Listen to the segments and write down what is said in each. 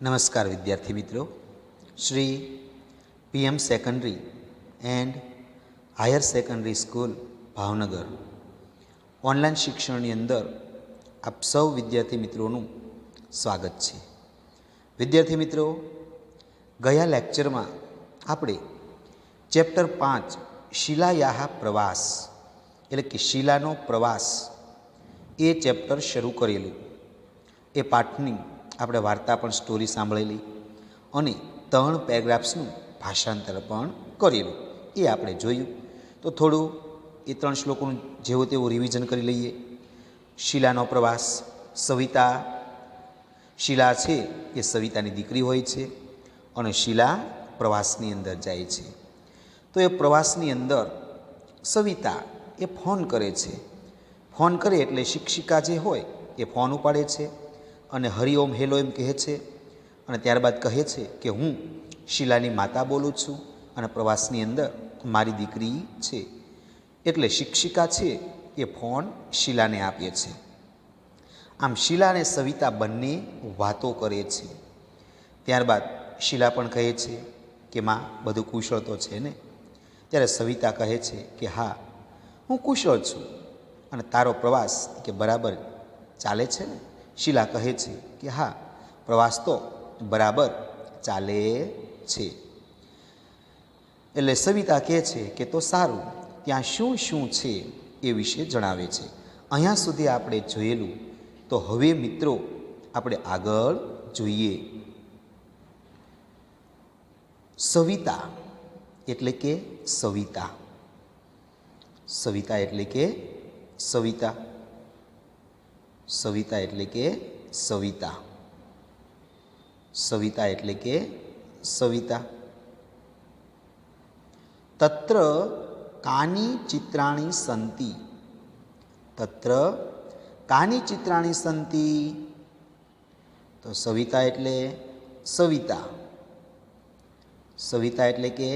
નમસ્કાર વિદ્યાર્થી મિત્રો, Shri PM secondary and higher secondary school Bhavnagar online શિક્ષણની અંદર આપ સૌ વિદ્યાર્થી મિત્રોનું સ્વાગત છે. વિદ્યાર્થી મિત્રો, ગયા લેક્ચરમાં આપણે ચેપ્ટર 5 શિલાયાહ પ્રવાસ એટલે કે શિલાનો પ્રવાસ એ ચેપ્ટર શરૂ કરેલું. એ પાઠની આપણે વાર્તા પણ સ્ટોરી સાંભળેલી અને 3 પેરેગ્રાફ્સનું ભાષાંતર પણ કરેલું. એ આપણે જોયું. તો થોડું એ 3 શ્લોકોનું જેવું તેવું રિવિઝન કરી લઈએ. શિલાનો પ્રવાસ. સવિતા, શિલા છે એ સવિતાની દીકરી હોય છે અને શિલા પ્રવાસની અંદર જાય છે. તો એ પ્રવાસની અંદર સવિતા એ ફોન કરે છે. ફોન કરે એટલે શિક્ષિકા જે હોય એ ફોન ઉપાડે છે અને હરિઓમ હેલો એમ કહે છે અને ત્યારબાદ કહે છે કે હું શિલાની માતા બોલું છું અને પ્રવાસની અંદર મારી દીકરી છે. એટલે શિક્ષિકા છે એ ફોન શિલાને આપે છે. આમ શિલા અને સવિતા બંને વાતો કરે છે. ત્યારબાદ શિલા પણ કહે છે કે માં, બધું કુશળ તો છે ને? ત્યારે સવિતા કહે છે કે હા, હું કુશળ છું અને તારો પ્રવાસ કે બરાબર ચાલે છે ને? શિલા કહે છે કે હા, પ્રવાસ તો બરાબર ચાલે છે. એટલે સવિતા કહે છે કે તો સારું, ત્યાં શું શું છે એ વિશે જણાવે છે. અહીંયા સુધી આપણે જોયેલું. તો હવે મિત્રો આપણે આગળ જોઈએ. સવિતા એટલે કે સવિતા. સવિતા એટલે કે સવિતા. સવિતા એટલે કે સવિતા. સવિતા એટલે કે સવિતા. તત્ર કાની ચિત્રાણી સંતિ. તત્ર કાની ચિત્રાણી સંતિ. તો સવિતા એટલે સવિતા. સવિતા એટલે કે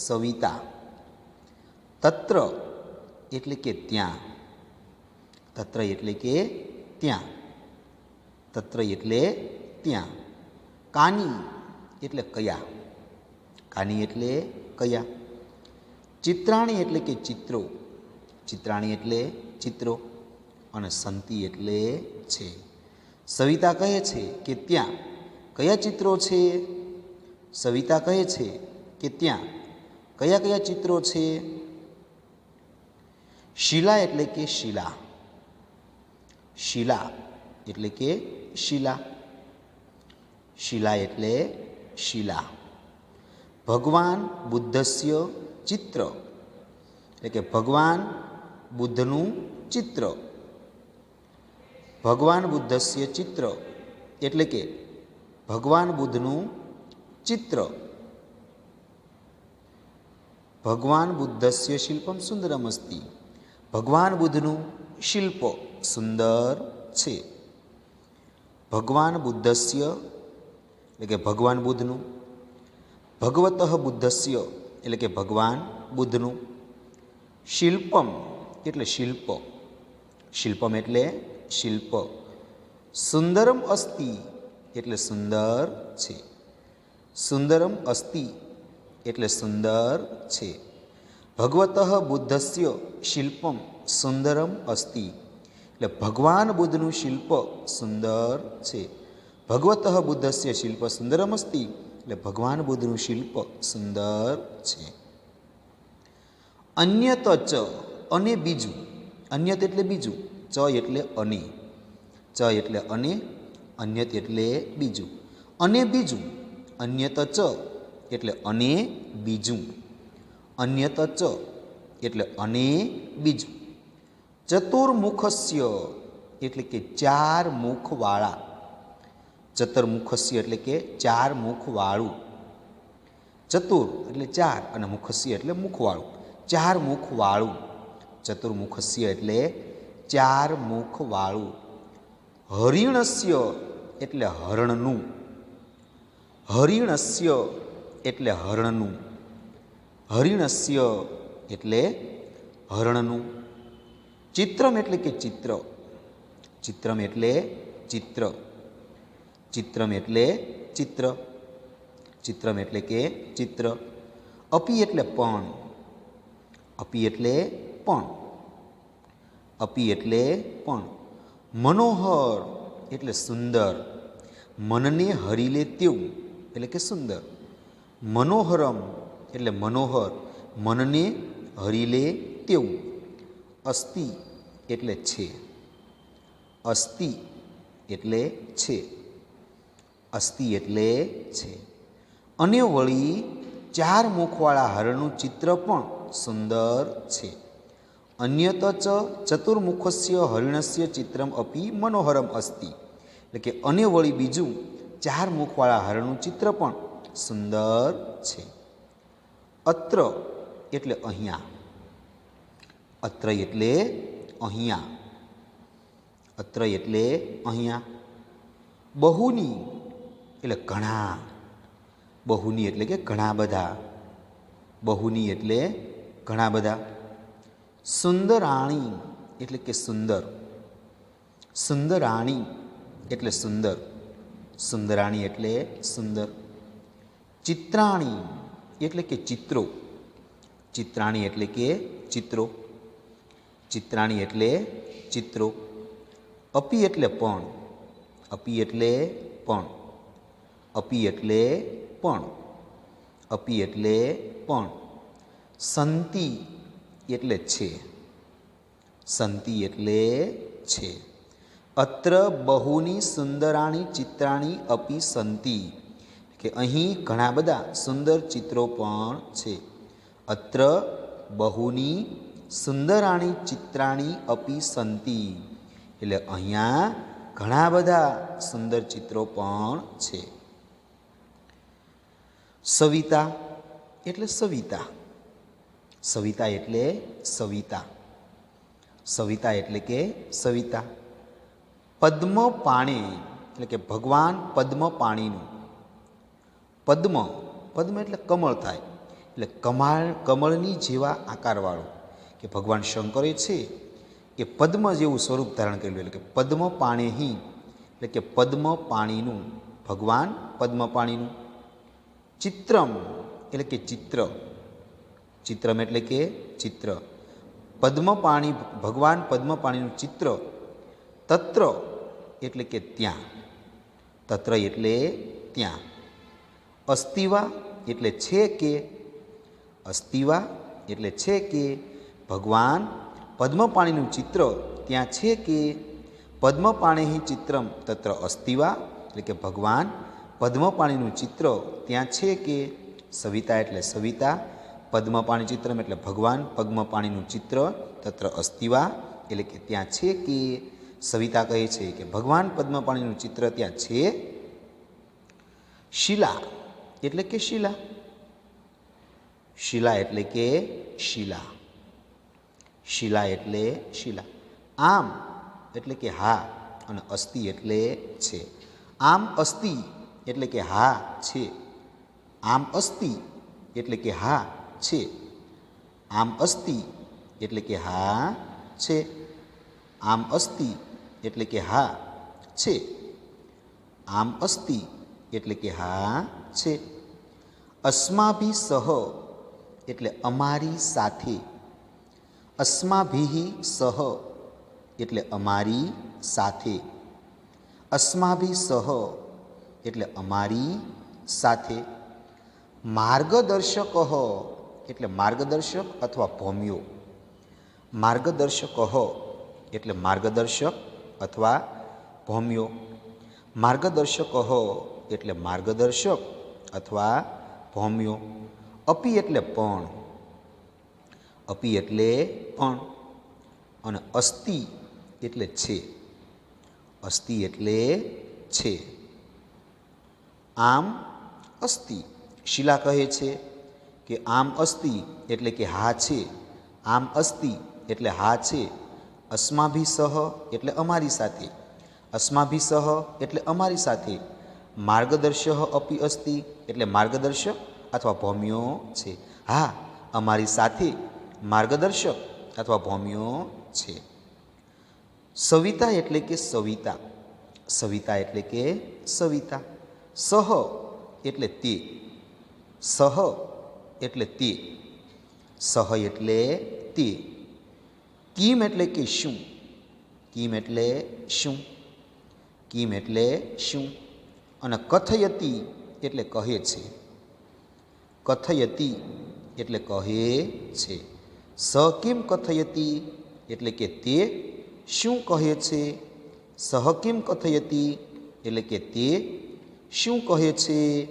સવિતા. તત્ર એટલે કે ત્યાં. તત્ર એટલે કે ત્યાં. તત્ર એટલે ત્યાં. કાની એટલે કયા. કાની એટલે કયા. ચિત્રાણી એટલે કે ચિત્રો. ચિત્રાણી એટલે ચિત્રો. અને સંતિ એટલે છે. સવિતા કહે છે કે ત્યાં કયા ચિત્રો છે. સવિતા કહે છે કે ત્યાં કયા કયા ચિત્રો છે. શિલા એટલે કે શિલા. શિલા એટલે કે શિલા. શિલા એટલે શિલા. ભગવાન બુદ્ધસ્ય ચિત્ર એટલે કે ભગવાન બુદ્ધનું ચિત્ર. ભગવાન બુદ્ધસ્ય ચિત્ર એટલે કે ભગવાન બુદ્ધનું ચિત્ર. ભગવાન બુદ્ધસ્ય શિલ્પમ સુંદરમ અસ્તિ. ભગવાન બુદ્ધનું શિલ્પ સુંદર છે. ભગવાન બુદ્ધસ્ય એટલે કે ભગવાન બુદ્ધનું. ભગવતઃ બુદ્ધસ્ય એટલે કે ભગવાન બુદ્ધનું. શિલ્પમ એટલે શિલ્પ. શિલ્પમ એટલે શિલ્પ. સુંદરમ અસ્તિ એટલે સુંદર છે. સુંદરમ અસ્તિ એટલે સુંદર છે. ભગવતઃ બુદ્ધસ્ય શિલ્પમ સુંદરમ અસ્તિ એટલે ભગવાન બુદ્ધનું શિલ્પ સુંદર છે. ભગવતઃ બુદ્ધસ્ય શિલ્પ સુંદરમ અસ્તિ એટલે ભગવાન બુદ્ધનું શિલ્પ સુંદર છે. અન્યત ચ અને બીજું. અન્યત એટલે બીજું. ચ એટલે અને. ચ એટલે અને. અન્યત એટલે બીજું. અને બીજું. અન્યત ચ એટલે અને બીજું. અન્યત ચ એટલે અને બીજું. ચતુર્મુખસ્ય એટલે કે 4 મુખવાળા. ચતુર્મુખસ્ય એટલે કે 4 મુખવાળું. ચતુર એટલે 4 અને મુખસ્ય એટલે મુખવાળું. 4 મુખવાળું. ચતુર્મુખસ્ય એટલે 4 મુખવાળું. હરિણસ્ય એટલે હરણનું. હરિણસ્ય એટલે હરણનું. હરિણસ્ય એટલે હરણનું. ચિત્રમ એટલે કે ચિત્ર. ચિત્રમ એટલે ચિત્ર. ચિત્રમ એટલે ચિત્ર, ચિત્રમ એટલે કે ચિત્ર. અપી એટલે પણ, અપી એટલે પણ, અપી એટલે પણ. મનોહર એટલે સુંદર, મનને હરી લે તેવું એટલે કે સુંદર. મનોહરમ એટલે મનોહર, મનને હરી લે તેવું. અસ્તિ એટલે છે, અસ્તિ એટલે છે, અસ્તિ એટલે છે. અને વળી 4 મુખવાળા હરણનું ચિત્ર પણ સુંદર છે. અન્યત ચ ચતુર્મુખસ્ય હરિણસ્ય ચિત્રમ અપી મનોહરમ અસ્તિ. એટલે કે અને વળી બીજું 4 મુખવાળા હરણનું ચિત્ર પણ સુંદર છે. અત્ર એટલે અહીંયા, અત્ર એટલે અહીંયા, અત્ર એટલે અહીંયા. બહુની એટલે ઘણા, બહુની એટલે કે ઘણા બધા, બહુની એટલે ઘણા બધા. સુંદરાણી એટલે કે સુંદર, સુંદરાણી એટલે સુંદર, સુંદરાણી એટલે સુંદર. ચિત્રાણી એટલે કે ચિત્રો, ચિત્રાણી એટલે કે ચિત્રો, ચિત્રાણી એટલે ચિત્રો. અપી એટલે પણ, અપી એટલે પણ, અપી એટલે પણ, અપી એટલે પણ. સંતિ એટલે છે, સંતિ એટલે છે. અત્ર બહુની સુંદરાણી ચિત્રાણી અપી સંતિ. કે અહીં ઘણા બધા સુંદર ચિત્રો પણ છે. અત્ર બહુની સુંદરાણી ચિત્રાણી અપી સંતિ. એટલે અહીંયા ઘણા બધા સુંદર ચિત્રો પણ છે. સવિતા એટલે સવિતા, સવિતા એટલે સવિતા, સવિતા એટલે કે સવિતા. પદ્મપાણે એટલે કે ભગવાન પદ્મપાણીનું, પદ્મ, પદ્મ એટલે કમળ થાય, એટલે કમળની જેવા આકારવાળું, કે ભગવાન શંકરે છે એ પદ્મ જેવું સ્વરૂપ ધારણ કરેલું, એટલે કે પદ્મપાણેહી એટલે કે પદ્મપાણીનું, ભગવાન પદ્મપાણીનું. ચિત્રમ એટલે કે ચિત્ર, ચિત્રમ એટલે કે ચિત્ર. પદ્મપાણી ભગવાન પદ્મપાણીનું ચિત્ર. તત્ર એટલે કે ત્યાં, તત્ર એટલે ત્યાં. અસ્તિવા એટલે છે કે, અસ્તિવા એટલે છે કે ભગવાન પદ્મપાણીનું ચિત્ર ત્યાં છે કે. પદ્મપાણેહી ચિત્રમ તત્ર અસ્તિવા એટલે કે ભગવાન પદ્મપાણીનું ચિત્ર ત્યાં છે કે. સવિતા એટલે સવિતા, પદ્મપાણી ચિત્રમ એટલે ભગવાન પદ્મપાણીનું ચિત્ર, તત્ર અસ્તિવા એટલે કે ત્યાં છે કે. સવિતા કહે છે કે ભગવાન પદ્મપાણીનું ચિત્ર ત્યાં છે. શિલા એટલે કે શિલા, શિલા એટલે કે શિલા, શિલા એટલે શિલા. આમ એટલે કે હા, અને અસ્તિ એટલે છે. આમ અસ્તિ એટલે કે હા છે, આમ અસ્તિ એટલે કે હા છે, આમ અસ્તિ એટલે કે હા છે, આમ અસ્તિ એટલે કે હા છે, આમ અસ્તિ એટલે કે હા છે. અસ્માભિ સહ એટલે અમારી સાથે, અસ્માભિ સહ એટલે અમારી સાથે, અસ્માભિ સહ એટલે અમારી સાથે. માર્ગદર્શક એટલે માર્ગદર્શક અથવા ભોમ્યો, માર્ગદર્શક એટલે માર્ગદર્શક અથવા ભોમ્યો. માર્ગદર્શક એટલે માર્ગદર્શક અથવા ભોમ્યો. અપી એટલે પણ, અપી એટલે પણ. અને અસ્તિ એટલે છે, અસ્તિ એટલે છે. આમ અસ્તિ, શિલા કહે છે કે આમ અસ્તિ એટલે કે હા છે, આમ અસ્તિ એટલે હા છે. અસ્માભિ સહ એટલે અમારી સાથે, અસ્માભિ સહ એટલે અમારી સાથે. માર્ગદર્શક અપી અસ્તિ એટલે માર્ગદર્શક અથવા ભોમ્યો છે. હા, અમારી સાથે માર્ગદર્શક અથવા ભોમ્યો છે. સવિતા એટલે કે સવિતા, સવિતા એટલે કે સવિતા. સહ એટલે તે. સહ એટલે તે. સહ એટલે તે. કિમ એટલે કે શું. કિમ એટલે શું. કિમ એટલે શું. અને કથયતી એટલે કહે છે. કથયતી એટલે કહે છે. સ કિમ કથયતી એટલે કે તે શું કહે છે. સહ કિમ કથયતી એટલે કે તે શું કહે છે.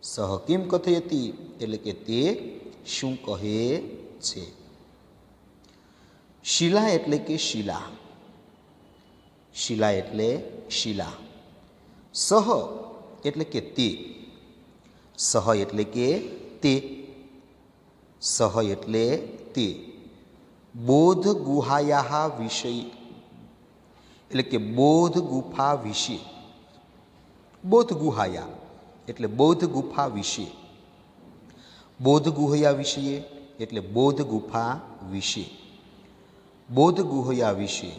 સહ કિમ કથયતી એટલે કે તે શું કહે છે. શિલા એટલે કે શિલા. શિલા એટલે શિલા. સહ એટલે કે તે. સહ એટલે કે તે. સહ એટલે તે. બોધ ગુહાયા વિષય એટલે કે બોધ ગુફા વિશે. બોધ ગુહાયા એટલે બોધ ગુફા વિશે. બોધ ગુહયા વિશે એટલે બોધ ગુફા વિશે. બોધ ગુહયા વિશે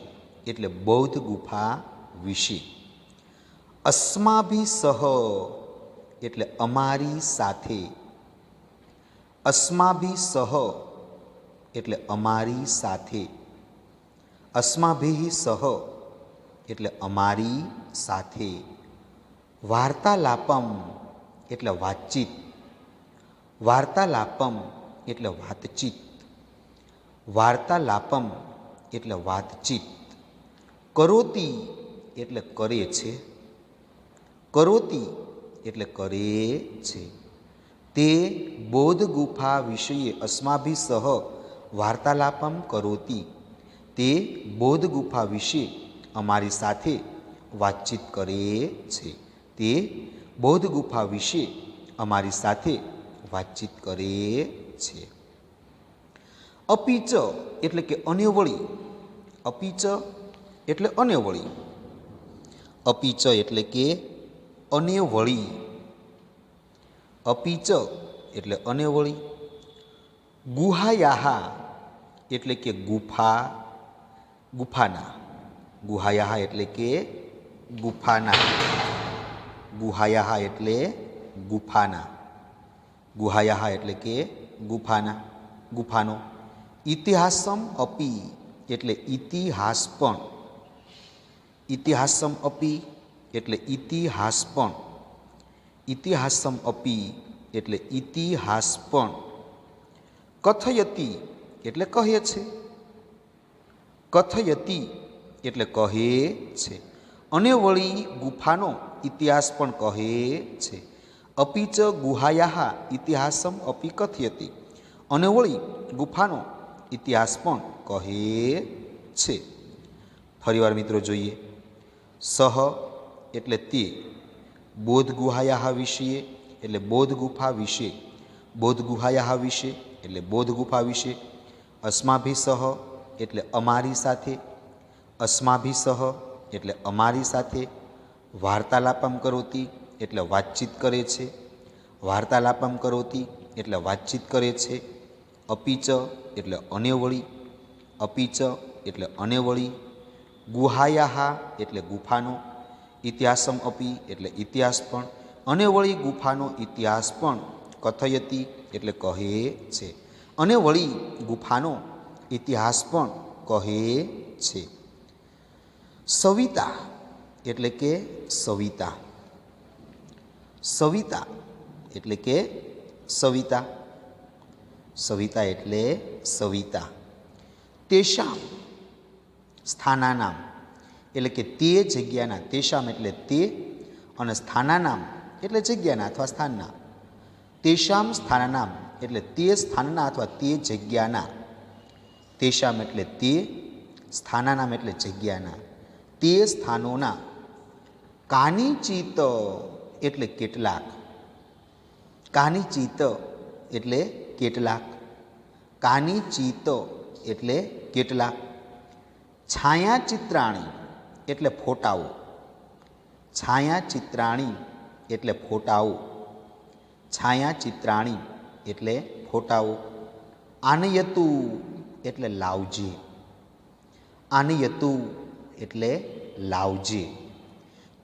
એટલે બૌદ્ધ ગુફા વિશે. અસ્માભિ સહ એટલે અમારી સાથે. અસ્માભિ સહ એટલે અમારી સાથે. અસ્માભિ સહ એટલે અમારી સાથે. વાર્તાલાપમ એટલે વાતચીત. વાર્તાલાપમ એટલે વાતચીત. વાર્તાલાપમ એટલે વાતચીત. કરોતી એટલે કરે છે. કરોતી એટલે કરે છે. તે બોધ ગુફા વિષયે અસ્માભિ સહ વાર્તાલાપમ કરોતી. તે બોધ ગુફા વિશે અમારી સાથે વાતચીત કરે છે. તે બોધ ગુફા વિશે અમારી સાથે વાતચીત કરે છે. અપીચ એટલે કે અને વળી. અપીચ એટલે અને વળી. અપીચ એટલે કે અને વળી. અપીચ એટલે અને વળી. ગુહાયાહા એટલે કે ગુફા. ગુફાના. ગુહાયાહા એટલે કે ગુફાના. ગુહાયાહા એટલે ગુફાના. ગુહાયાહા એટલે કે ગુફાના. ગુફાનો. ઇતિહાસમ અપી એટલે ઇતિહાસ પણ. ઇતિહાસમ અપી એટલે ઇતિહાસ પણ. ઇતિહાસમ અપી એટલે ઇતિહાસ પણ. કથયતી એટલે કહે છે. કથયતી એટલે કહે છે. અને વળી ગુફાનો ઇતિહાસ પણ કહે છે. અપીચ ગુહાયાહા ઇતિહાસમ અપી કથયતી. અને વળી ગુફાનો ઇતિહાસ પણ કહે છે. ફરીવાર મિત્રો જોઈએ. સહ એટલે તે. બોધ ગુહાયાહા વિશે એટલે બોધ ગુફા વિશે. બોધ ગુહાયાહા વિશે એટલે બોધ ગુફા વિશે. અસ્માભિ સહ એટલે અમારી સાથે. અસ્માભિ સહ એટલે અમારી સાથે. વાર્તાલાપમ કરોતી એટલે વાતચીત કરે છે. વાર્તાલાપમ કરોતી એટલે વાતચીત કરે છે. અપીચ એટલે અને વળી. અપીચ એટલે અને વળી. ગુહાયાહા એટલે ગુફાનો. ઇતિહાસમ અપી એટલે ઇતિહાસ પણ. અને વળી ગુફાનો ઇતિહાસ પણ. કથયતી એટલે કહે છે. અને વળી ગુફાનો ઇતિહાસ પણ કહે છે. સવિતા એટલે કે સવિતા. સવિતા એટલે કે સવિતા. સવિતા એટલે સવિતા. તેષામ સ્થાનાનામ એટલે કે તે જગ્યાના. તેષામ એટલે તે અને સ્થાનાનામ એટલે જગ્યાના અથવા સ્થાનના. તેષામ સ્થાનાનામ એટલે તે સ્થાનના અથવા તે જગ્યાના. તેષામ એટલે તે. સ્થાનાનામ એટલે જગ્યાના. તે સ્થાનોના. કાનિચિત એટલે કેટલાક. કાનિચિત એટલે કેટલાક. કાનિચિત એટલે કેટલાક. છાયાચિત્રાણી એટલે ફોટાઓ. છાયાચિત્રાણી એટલે ફોટાઓ. છાયાચિત્રાણી એટલે ફોટાઓ. આનયતુ એટલે લાવજે. આનયતુ એટલે લાવજે.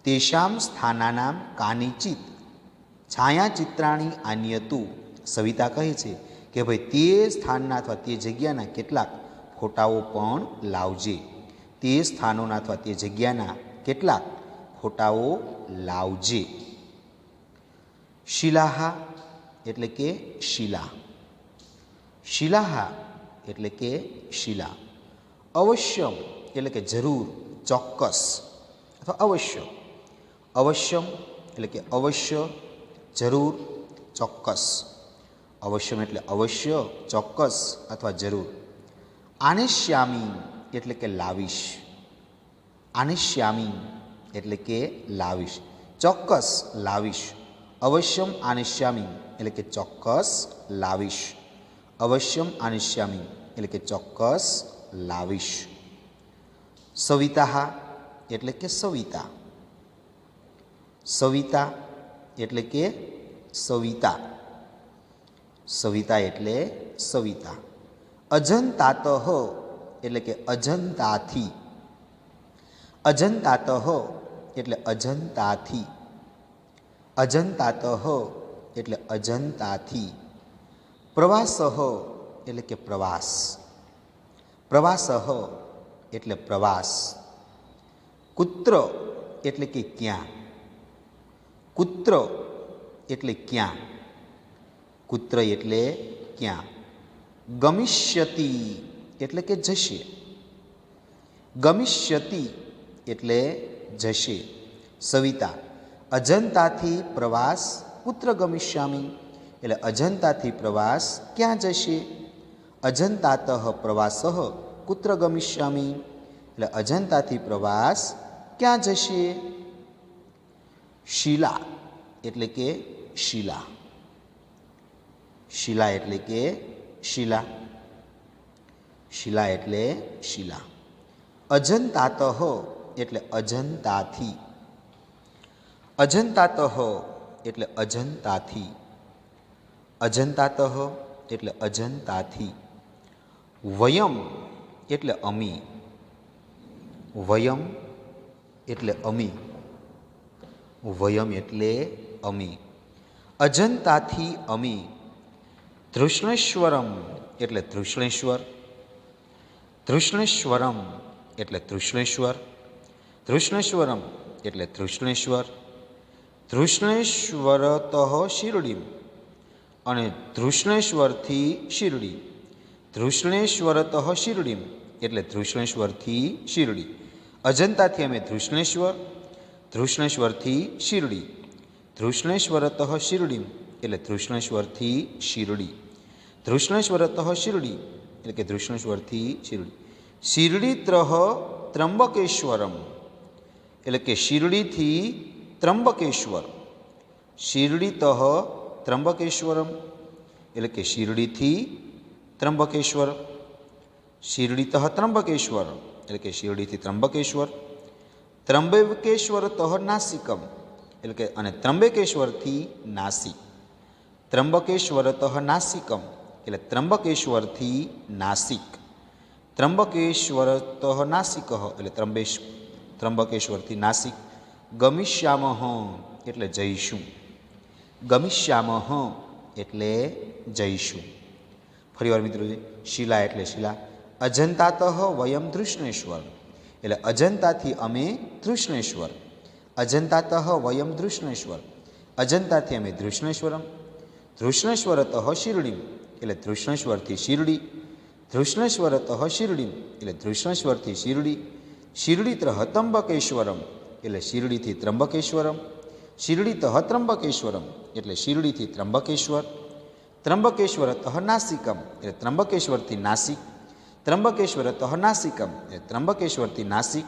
તેષાં સ્થાનાનાં કાનિચિત છાયાચિત્રાણી આન્યતુ. સવિતા કહે છે કે ભાઈ તે સ્થાનના અથવા તે જગ્યાના કેટલાક ફોટાઓ પણ લાવજે. તે સ્થાનોના અથવા તે જગ્યાના કેટલાક ફોટાઓ લાવજે. શિલાહા એટલે કે શિલા. શિલાહા એટલે કે શિલા. અવશ્યમ એટલે કે જરૂર, ચોક્કસ અથવા અવશ્ય. અવશ્યમ એટલે કે અવશ્ય, જરૂર, ચોક્કસ. અવશ્યમ એટલે અવશ્ય, ચોક્કસ અથવા જરૂર. આનેશ્યામી એટલે કે લાવીશ. આનેશ્યામી એટલે કે લાવીશ, ચોક્કસ લાવીશ. અવશ્યમ આનેશ્યામી એટલે કે ચોક્કસ લાવીશ. અવશ્યમ આનેશ્યામી એટલે કે ચોક્કસ લાવીશ. સવિતા એટલે કે સવિતા. સવિતા એટલે કે સવિતા. સવિતા એટલે સવિતા. અજંતાત એટલે કે અજંતાથી. અજંતાત એટલે અજંતાથી. અજંતાત એટલે અજંતાથી. પ્રવાસ એટલે કે પ્રવાસ. પ્રવાસ એટલે પ્રવાસ. કુત્ર એટલે કે ક્યાં. કુત્ર એટલે ક્યાં. કુત્ર એટલે ક્યાં. ગમિષ્યતિ એટલે કે જશે. ગમિષ્યતિ એટલે જશે. સવિતા અજંતાથી પ્રવાસ કુત્ર ગમિષ્યામિ એટલે અજંતાથી પ્રવાસ ક્યાં જશે. અજંતાત પ્રવાસ કુત્ર ગમિષ્યામિ એટલે અજંતાથી પ્રવાસ ક્યાં જશે. શિલા એટલે કે શિલા. શિલા એટલે કે શિલા. શિલા એટલે શિલા. અજંતાત એટલે અજંતાથી. અજંતાત એટલે અજંતાથી. અજંતાત એટલે અજંતાથી. વયમ એટલે અમી. વયમ એટલે અમી. વયમ એટલે અમી. અજંતાથી અમી. તૃષ્ણેશ્વરમ એટલે તૃષ્ણેશ્વર. તૃષ્ણેશ્વરમ એટલે તૃષ્ણેશ્વર. તૃષ્ણેશ્વરમ એટલે તૃષ્ણેશ્વર. તૃષ્ણેશ્વરત શિરડીમ અને તૃષ્ણેશ્વરથી શિરડી. તૃષ્ણેશ્વરત શિરડીમ એટલે તૃષ્ણેશ્વરથી શિરડી. અજંતાથી અમે તૃષ્ણેશ્વર. તૃષ્ણેશ્વરથી શિરડી. તૃષ્ણેશ્વરત શિરડીમ એટલે તૃષ્ણેશ્વરથી શિરડી. તૃષ્ણેશ્વરત શિરડી એટલે કે તૃષ્ણેશ્વરથી શિરડી. શિરડીત્રહ ત્રંબકેશ્વરમ એટલે કે શિરડીથી ત્રંબકેશ્વર. શિરડીતઃ ત્રંબકેશ્વરમ એટલે કે શિરડીથી ત્રંબકેશ્વર. શિરડીતઃ ત્રંબકેશ્વર એટલે કે શિરડીથી ત્રંબકેશ્વર. ત્રંબકેશ્વરતઃ નાસિકમ એટલે કે અને ત્રંબકેશ્વરથી નાસિક. ત્રંબકેશ્વરતઃ નાસિકમ એટલે ત્રંબકેશ્વરથી નાસિક. ત્રંબકેશ્વરતઃ નાસિક એટલે ત્રંબકેશ્વરથી નાસિક. ગમિષ્યામઃ એટલે જઈશું. ગમિષ્યામઃ એટલે જઈશું. ફરીવાર મિત્રો, શિલા એટલે શિલા. અજંતાત વયમ તૃષ્ણેશ્વર એટલે અજંતાથી અમે તૃષ્ણેશ્વર. અજંતાત વયમ તૃષ્ણેશ્વર. અજંતાથી અમે તૃષ્ણેશ્વરમ. તૃષ્ણેશ્વરત શિરડીમ એટલે તૃષ્ણેશ્વરથી શિરડી. તૃષ્ણેશ્વરત શિરડીમ એટલે તૃષ્ણેશ્વરથી શિરડી. શિરડીત્રહ ત્રંબકેશ્વરમ એટલે શિરડીથી ત્રંબકેશ્વરમ. શિરડીતઃ ત્રંબકેશ્વરમ એટલે શિરડીથી ત્રંબકેશ્વર. ત્રંબકેશ્વરતઃ નાસિકમ એટલે ત્રંબકેશ્વરથી નાસિક. ત્રંબકેશ્વરતઃ નાસિકમ એટલે ત્રંબકેશ્વરથી નાસિક.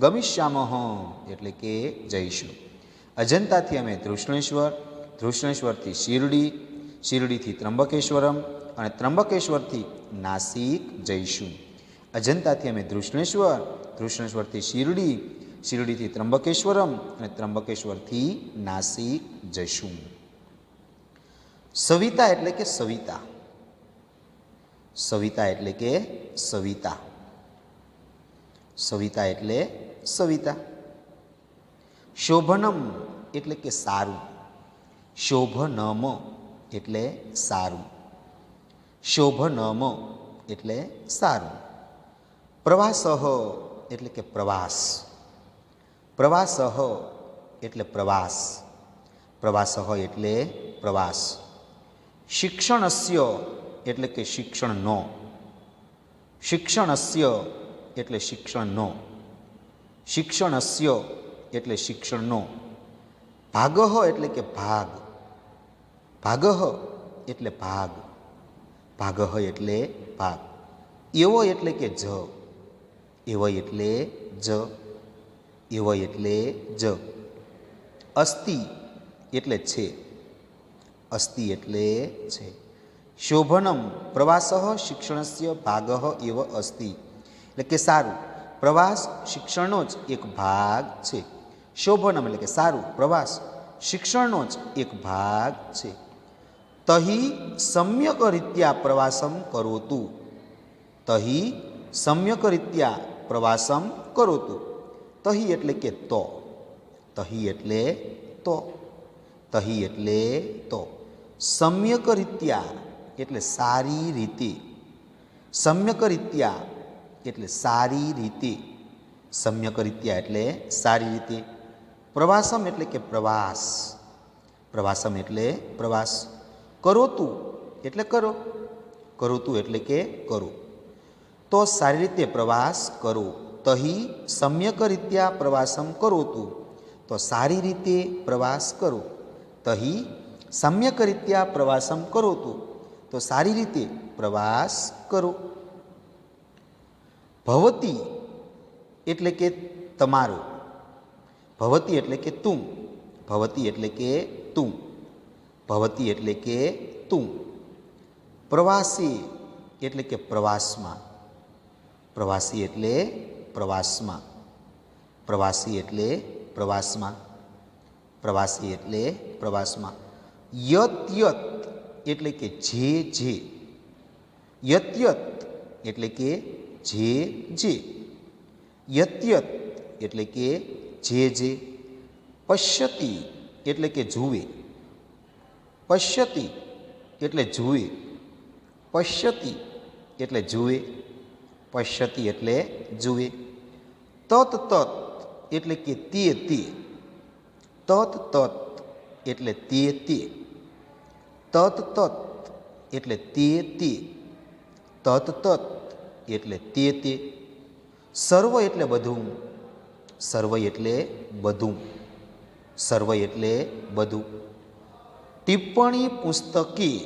ગમિષ્યામઃ એટલે કે જઈશું. અજંતાથી અમે તૃષ્ણેશ્વર. તૃષ્ણેશ્વરથી શિરડી. શિરડીથી ત્રંબકેશ્વરમ અને ત્રંબકેશ્વરથી નાસિક જઈશું. અજંતાથી અમે તૃષ્ણેશ્વર. તૃષ્ણેશ્વરથી શિરડી. શિરડીથી ત્રંબકેશ્વરમ અને ત્રંબકેશ્વરથી નાસિક જઈશું. સવિતા એટલે કે સવિતા. સવિતા એટલે કે સવિતા. સવિતા એટલે સવિતા. શોભનમ એટલે કે સારું. શોભનમ એટલે સારું. શોભનમ એટલે સારું. પ્રવાસઃ એટલે કે પ્રવાસ. પ્રવાસઃ એટલે પ્રવાસ. પ્રવાસઃ એટલે પ્રવાસ. શિક્ષણસ્ય એટલે કે શિક્ષણનો. શિક્ષણસ્ય એટલે શિક્ષણનો. શિક્ષણસ્ય એટલે શિક્ષણનો. ભાગઃ એટલે કે ભાગ. ભાગઃ એટલે ભાગ. ભાગઃ એટલે ભાગ. એવો એટલે કે જ. એવો એટલે જ. એવો એટલે જ. અસ્તિ એટલે છે. અસ્તિ એટલે છે. શોભનમ પ્રવાસઃ શિક્ષણસ્ય ભાગઃ એવ અસ્તિ એટલે કે સારું. પ્રવાસ શિક્ષણનો જ એક ભાગ છે. શોભનમ એટલે કે સારું. પ્રવાસ શિક્ષણનો જ એક ભાગ છે. તહી સમ્યક રીત્યા પ્રવાસમ કરોતુ. તહી સમ્યક રીત્યા પ્રવાસમ કરોતુ. તહી એટલે કે તો. તહી એટલે તો. તહી એટલે તો. સમ્યક રીત્યા એટલે સારી રીતે. સમ્યક રીત્યા એટલે સારી રીતે. સમ્યક રીત્યા એટલે સારી રીતે. પ્રવાસમ એટલે કે પ્રવાસ. પ્રવાસમ એટલે પ્રવાસ. કરોતું એટલે કરો. કરોતું એટલે કે કરો. તો સારી રીતે પ્રવાસ કરો. તહી સમ્યક રીત્યા પ્રવાસમ કરોતું. તો સારી રીતે પ્રવાસ કરો. તહી સમ્યક રીત્યા પ્રવાસમ કરોતું. તો સારી રીતે પ્રવાસ કરો. ભવતી એટલે કે તમારો. ભવતી એટલે કે તું. ભવતી એટલે કે તું. ભવતી એટલે કે તું. પ્રવાસી એટલે કે પ્રવાસમાં. પ્રવાસી એટલે પ્રવાસમાં. પ્રવાસી એટલે પ્રવાસમાં. પ્રવાસી એટલે પ્રવાસમાં. યત યત એટલે કે જે જે. યત યત એટલે કે જે જે. યત યત એટલે કે જે જે. પશ્યતિ એટલે કે જુએ. પશ્યતિ એટલે જુએ. પશ્યતિ એટલે જુએ. પશ્યતિ એટલે જુએ. તત તત એટલે કે તે તે. તત તત એટલે તે તે. તત તત એટલે તે તે. તત તત એટલે તે તે. સર્વ એટલે બધું. સર્વ એટલે બધું. સર્વ એટલે બધું. ટિપ્પણી પુસ્તકે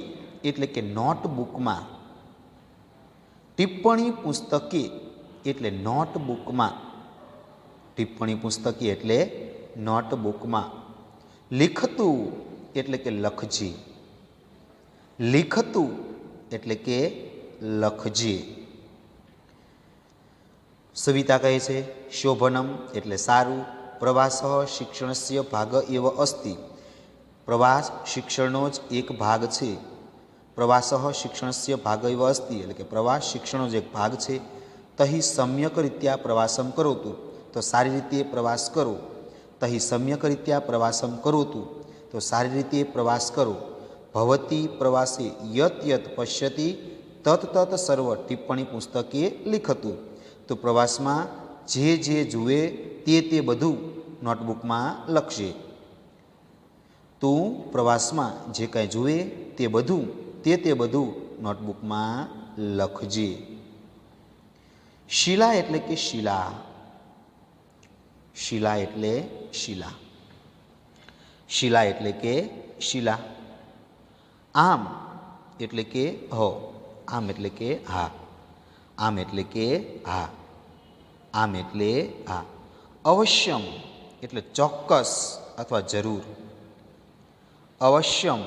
એટલે કે નોટબુકમાં. ટિપ્પણી પુસ્તકે એટલે નોટબુકમાં. ટિપ્પણી પુસ્તકે એટલે નોટબુકમાં. લિખતું એટલે કે લખજે. લિખતું એટલે કે લખજે. સવિતા કહે છે શોભનમ એટલે સારું. પ્રવાસઃ શિક્ષણસ્ય ભાગ એવ અસ્તિ. પ્રવાસ શિક્ષણનો જ એક ભાગ છે. પ્રવાસઃ શિક્ષણસ્ય ભાગ એવ અસ્તિ એટલે કે પ્રવાસ શિક્ષણનો જ એક ભાગ છે. તહી સમ્યક રીત્યા પ્રવાસમ કરોતું. તો સારી રીતે પ્રવાસ કરો. તહી સમ્યક રીત્યા પ્રવાસમ કરોતું. તો સારી રીતે પ્રવાસ કરો. ભવતી પ્રવાસે યત યત પશ્યતિ તત તત સર્વ ટિપ્પણી પુસ્તકે લિખતું. તો પ્રવાસમાં જે જે જુએ તે તે બધું નોટબુકમાં લખશે. તું પ્રવાસમાં જે કાંઈ જુએ તે બધું તે બધું નોટબુકમાં લખજે. શિલા એટલે કે શિલા. શિલા એટલે શિલા. શિલા એટલે કે શિલા. આમ એટલે કે હો. આમ એટલે કે હા. આમ એટલે કે હા. આમ એટલે હા. અવશ્યમ એટલે ચોક્કસ અથવા જરૂર. અવશ્યમ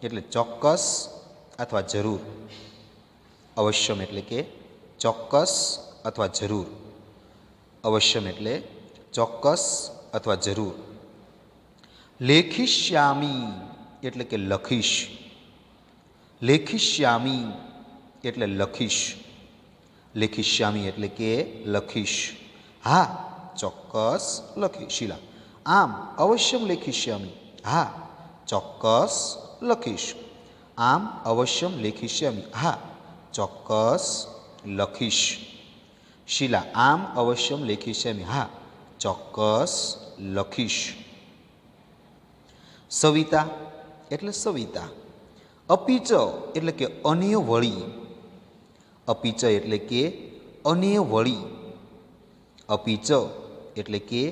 એટલે ચોક્કસ અથવા જરૂર. અવશ્યમ એટલે કે ચોક્કસ અથવા જરૂર. અવશ્યમ એટલે ચોક્કસ અથવા જરૂર. લેખિષ્યામી એટલે કે લખીશ. લેખિષ્યામી એટલે લખીશ. લેખિષ્યામી એટલે કે લખીશ. હા ચોક્કસ લખીશ. શિલા આમ અવશ્યમ લેખિષ્યામિ. હા, ચોક્કસ લખીશ. આમ અવશ્યમ લેખિષ્યામિ. હા, ચોક્કસ લખીશ. શીલા. આમ અવશ્યમ લેખિષ્યામિ. હા, ચોક્કસ લખીશ. સવિતા એટલે સવિતા. અપીચ એટલે કે અન્ય વળી. અપીચ એટલે કે અન્ય વળી. અપીચ એટલે કે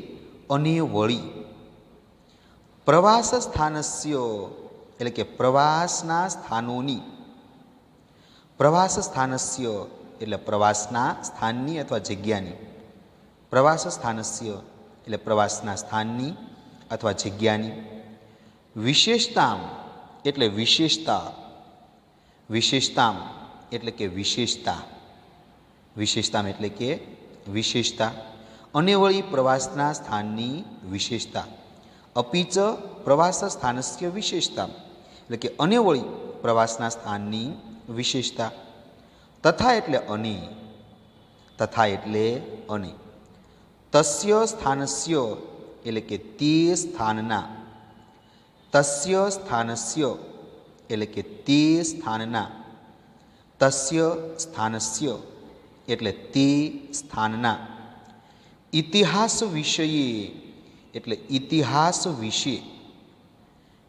અન્ય વળી. પ્રવાસ સ્થાનસ્ય એટલે કે પ્રવાસના સ્થાનોની. પ્રવાસ સ્થાનસ્ય એટલે પ્રવાસના સ્થાનની અથવા જગ્યાની. પ્રવાસ સ્થાનસ્ય એટલે પ્રવાસના સ્થાનની અથવા જગ્યાની. વિશેષતામ એટલે વિશેષતા. વિશેષતામ એટલે કે વિશેષતા. વિશેષતામ એટલે કે વિશેષતા. અને વળી પ્રવાસના સ્થાનની વિશેષતા. અપીચ પ્રવાસ સ્થાનસ્ય વિશેષતા એટલે કે અને વળી પ્રવાસના સ્થાનની વિશેષતા. તથા એટલે અને. તથા એટલે અને. તસ્ય સ્થાનસ્ય એટલે કે તે સ્થાનના. તસ્ય સ્થાનસ્ય એટલે કે તે સ્થાનના. તસ્ય સ્થાનસ્ય એટલે તે સ્થાનના. ઇતિહાસ વિષયે એટલે ઇતિહાસ વિશે.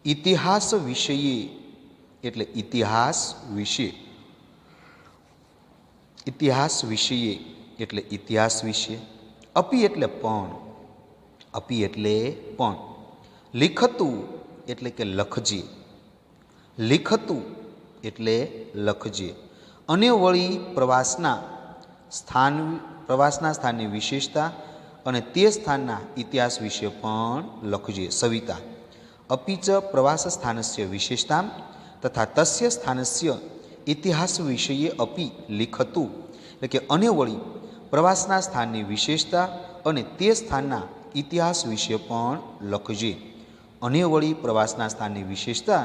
ઇતિહાસ વિષયે એટલે ઇતિહાસ વિશે. ઇતિહાસ વિષયે એટલે ઇતિહાસ વિશે. અપી એટલે પણ. અપી એટલે પણ. લિખતું એટલે કે લખજે. લિખતું એટલે લખજે. અને વળી પ્રવાસના સ્થાનની વિશેષતા અને તે સ્થાનના ઇતિહાસ વિશે પણ લખજે. સવિતા. અપીચ પ્રવાસ સ્થાનસ્ય વિશેષતા તથા તસ્ય સ્થાનસ્ય ઇતિહાસ વિષયે અપી લિખતું એટલે કે અને વળી પ્રવાસના સ્થાનની વિશેષતા અને તે સ્થાનના ઇતિહાસ વિશે પણ લખજે. અને વળી પ્રવાસના સ્થાનની વિશેષતા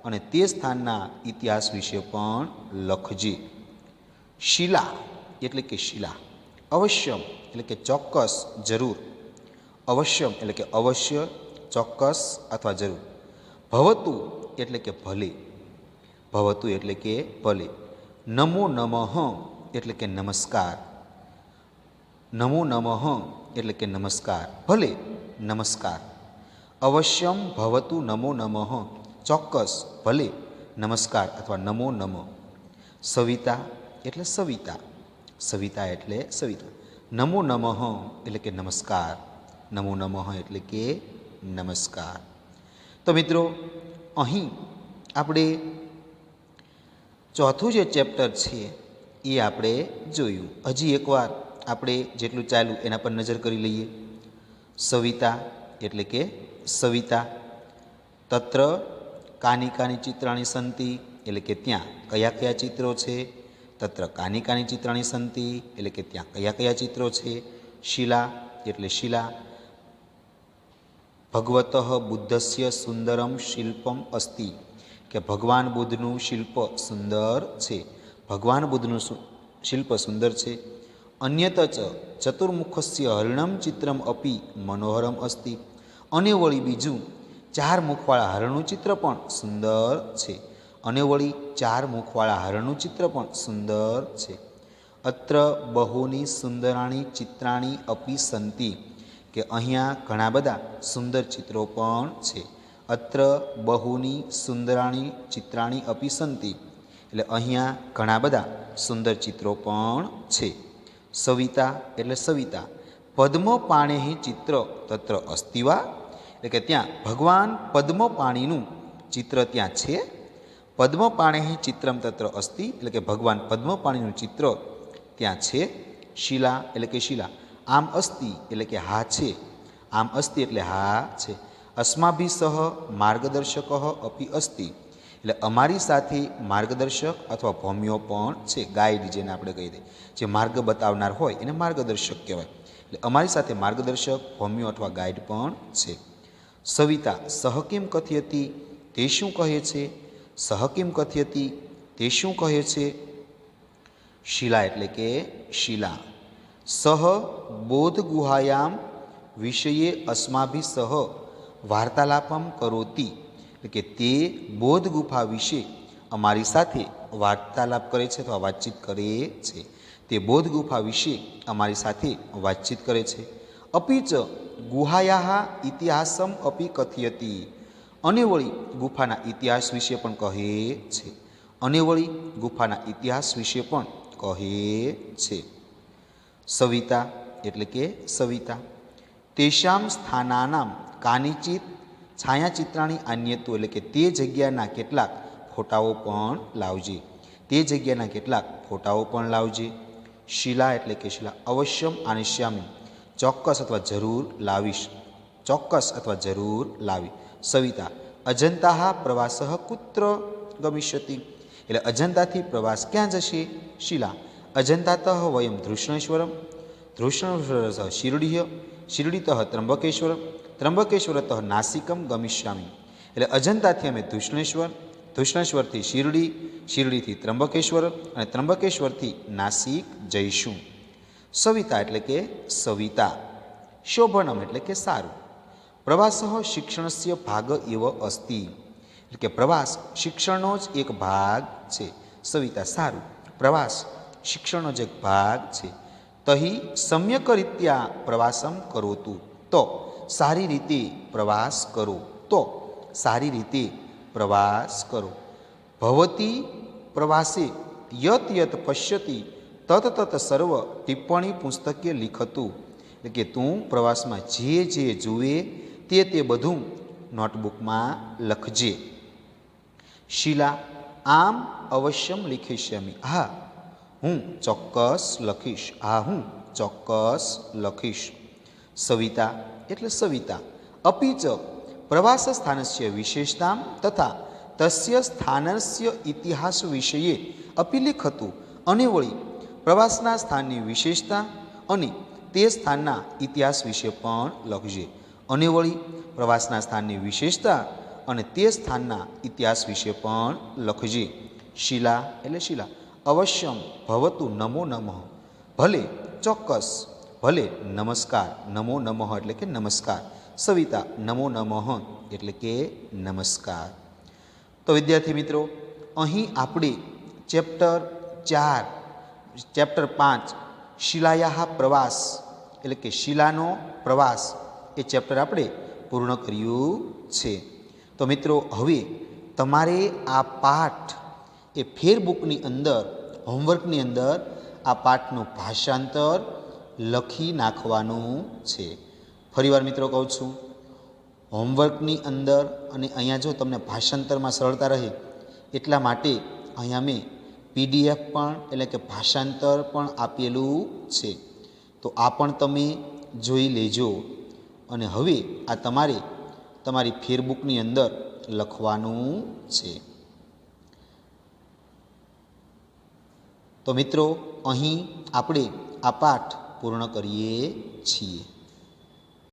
અને તે સ્થાનના ઇતિહાસ વિશે પણ લખજે. શીલા એટલે કે શીલા. અવશ્યમ એટલે કે ચોક્કસ, જરૂર. અવશ્યમ એટલે કે અવશ્ય, ચોક્કસ અથવા જરૂર. ભવતુ એટલે કે ભલે. ભવતુ એટલે કે ભલે. નમો નમઃ એટલે કે નમસ્કાર. નમો નમઃ એટલે કે નમસ્કાર. ભલે, નમસ્કાર. અવશ્યમ ભવતુ નમો નમઃ. ચોક્કસ, ભલે, નમસ્કાર અથવા નમો નમઃ. સવિતા એટલે સવિતા. સવિતા એટલે સવિતા. નમો નમઃ એટલે કે નમસ્કાર. નમો નમઃ એટલે કે નમસ્કાર. તો મિત્રો, અહીં આપણે ચોથું જે ચેપ્ટર છે એ આપણે જોયું. હજી એકવાર આપણે જેટલું ચાલ્યું એના પર નજર કરી લઈએ. સવિતા એટલે કે સવિતા. તત્ર કાની કાની ચિત્રાણી સંતિ એટલે કે ત્યાં કયા કયા ચિત્રો છે. તત્ર કાની કાની ચિત્રાણી સંતિ એટલે કે ત્યાં કયા કયા ચિત્રો છે. શિલા એટલે શિલા. ભગવતઃ બુદ્ધસ્ય સુંદરમ શિલ્પમ અસ્તિ કે ભગવાન બુદ્ધનું શિલ્પ સુંદર છે. ભગવાન બુદ્ધનું શિલ્પ સુંદર છે. અન્યત ચતુર્મુખસ્ય હરિણમ ચિત્રમ અપી મનોહરમ અસ્તિ. અને વળી બીજું 4 મુખવાળા હરણનું ચિત્ર પણ સુંદર છે. અને વળી 4 મુખવાળા હરણનું ચિત્ર પણ સુંદર છે. અત્ર બહુની સુંદરાણી ચિત્રાણી અપી સંતિ કે અહીંયા ઘણા બધા સુંદર ચિત્રો પણ છે. અત્ર બહુની સુંદરાણી ચિત્રાણી અપી સંતિ એટલે અહીંયા ઘણા બધા સુંદર ચિત્રો પણ છે. સવિતા એટલે સવિતા. પદ્મપાણેહિ ચિત્ર તત્ર અસ્તિ વા એટલે કે ત્યાં ભગવાન પદ્મપાણીનું ચિત્ર ત્યાં છે. પદ્મપાણેહિ ચિત્રમ તત્ર અસ્તિ એટલે કે ભગવાન પદ્મપાણીનું ચિત્ર ત્યાં છે. શિલા એટલે કે શિલા. આમ અસ્તિ એટલે કે હા છે. આમ અસ્તિ એટલે હા છે. અસ્માભિ સહ માર્ગદર્શક અપી અસ્તિ એટલે અમારી સાથે માર્ગદર્શક અથવા ભોમ્યો પણ છે. ગાઈડ જેને આપણે કહી દઈએ, જે માર્ગ બતાવનાર હોય એને માર્ગદર્શક કહેવાય. એટલે અમારી સાથે માર્ગદર્શક ભોમ્યો અથવા ગાઈડ પણ છે. સવિતા સહ કિમ કથયતી તે શું કહે છે. સહ કિમ કથયતી તે શું કહે છે. શિલા એટલે કે શિલા. સહ બોધ ગુહાયામ વિષયે અસ્માભિ સહ વાર્તાલાપમ કરોતિ, એટલે કે તે બોધ ગુફા વિશે અમારી સાથે વાર્તાલાપ કરે છે અથવા વાતચીત કરે છે. તે બોધ ગુફા વિશે અમારી સાથે વાતચીત કરે છે. અપિચ ગુહાયા ઇતિહાસમ અપી કથયતી, અને વળી ગુફાના ઇતિહાસ વિશે પણ કહે છે. અને વળી ગુફાના ઇતિહાસ વિશે પણ કહે છે. સવિતા એટલે કે સવિતા. તેષામ સ્થાનાનામ કાનિચિત છાયાચિત્રાણી આન્યતુ, એટલે કે તે જગ્યાના કેટલાક ફોટાઓ પણ લાવજે. તે જગ્યાના કેટલાક ફોટાઓ પણ લાવજે. શિલા એટલે કે શિલા. અવશ્યમ આનિષ્યામી, ચોક્કસ અથવા જરૂર લાવીશ. ચોક્કસ અથવા જરૂર લાવી. સવિતા અજંતા પ્રવાસ કુત્ર ગમિષ્યતિ, એટલે અજંતાથી પ્રવાસ ક્યાં જશે? શિલા અજંતાત વયમ ધૃષ્ણેશ્વરમ, ધૃષ્ણેશ્વર શિરડીય, શિરડીત ત્રંબકેશ્વરમ, ત્રંબકેશ્વરત નાસિકમ ગમિષ્યામી, એટલે અજંતાથી અમે ધૃષ્ણેશ્વર, ધૃષ્ણેશ્વરથી શિરડી, શિરડીથી ત્રંબકેશ્વર અને ત્રંબકેશ્વરથી નાસિક જઈશું. સવિતા એટલે કે સવિતા. શોભનમ એટલે કે સારું. પ્રવાસ શિક્ષણસ્ય ભાગ એવ અસ્તિ, એટલે કે પ્રવાસ શિક્ષણનો જ એક ભાગ છે. સવિતા સારું. પ્રવાસ શિક્ષણનો જ એક ભાગ છે. તહી સમ્યક રીત્યા પ્રવાસમ કરોતું, તો સારી રીતે પ્રવાસ કરો. તો સારી રીતે પ્રવાસ કરો. ભવતી પ્રવાસે યત યત પશ્યતિ તત તત સર્વ ટિપ્પણી પુસ્તકે લિખતું, એટલે કે તું પ્રવાસમાં જે જે જુએ તે બધું નોટબુકમાં લખજે. શિલા આમ અવશ્યમ લિખિષ્યામિ, હા હું ચોક્કસ લખીશ. હા હું ચોક્કસ લખીશ. સવિતા એટલે સવિતા. અપિચ પ્રવાસ સ્થાનસ્ય વિશેષતા તથા તસ્ય સ્થાનસ્ય ઇતિહાસ વિષયે અપી લિખતું, અને વળી પ્રવાસના સ્થાનની વિશેષતા અને તે સ્થાનના ઇતિહાસ વિશે પણ લખજે. અને વળી પ્રવાસના સ્થાનની વિશેષતા અને તે સ્થાનના ઇતિહાસ વિશે પણ લખજે. શિલા એટલે શિલા. અવશ્યમ ભવતુ નમો નમઃ, ભલે ચોક્કસ, ભલે નમસ્કાર. નમો નમઃ એટલે કે નમસ્કાર. સવિતા નમો નમઃ એટલે કે નમસ્કાર. તો વિદ્યાર્થી મિત્રો, અહીં આપણે ચેપ્ટર 5 શિલાયા પ્રવાસ એટલે કે શિલાનો પ્રવાસ એ ચેપ્ટર આપણે પૂર્ણ કર્યું છે. તો મિત્રો, હવે તમારે આ પાઠ એ ફેરબુકની અંદર, હોમવર્કની અંદર આ પાઠનું ભાષાંતર લખી નાખવાનું છે. ફરીવાર મિત્રો કહું છું, હોમવર્કની અંદર અને અહીંયા જો તમને ભાષાંતરમાં સરળતા રહે એટલા માટે અહીંયા મેં PDF પણ એટલે કે ભાષાંતર પણ આપેલું છે. તો આ પણ તમે જોઈ લેજો. અને હવે આ તમારે તમારી ફેરબુકની અંદર લખવાનું છે. તો મિત્રો, અહીં આપણે આ પાઠ પૂર્ણ કરીએ છીએ.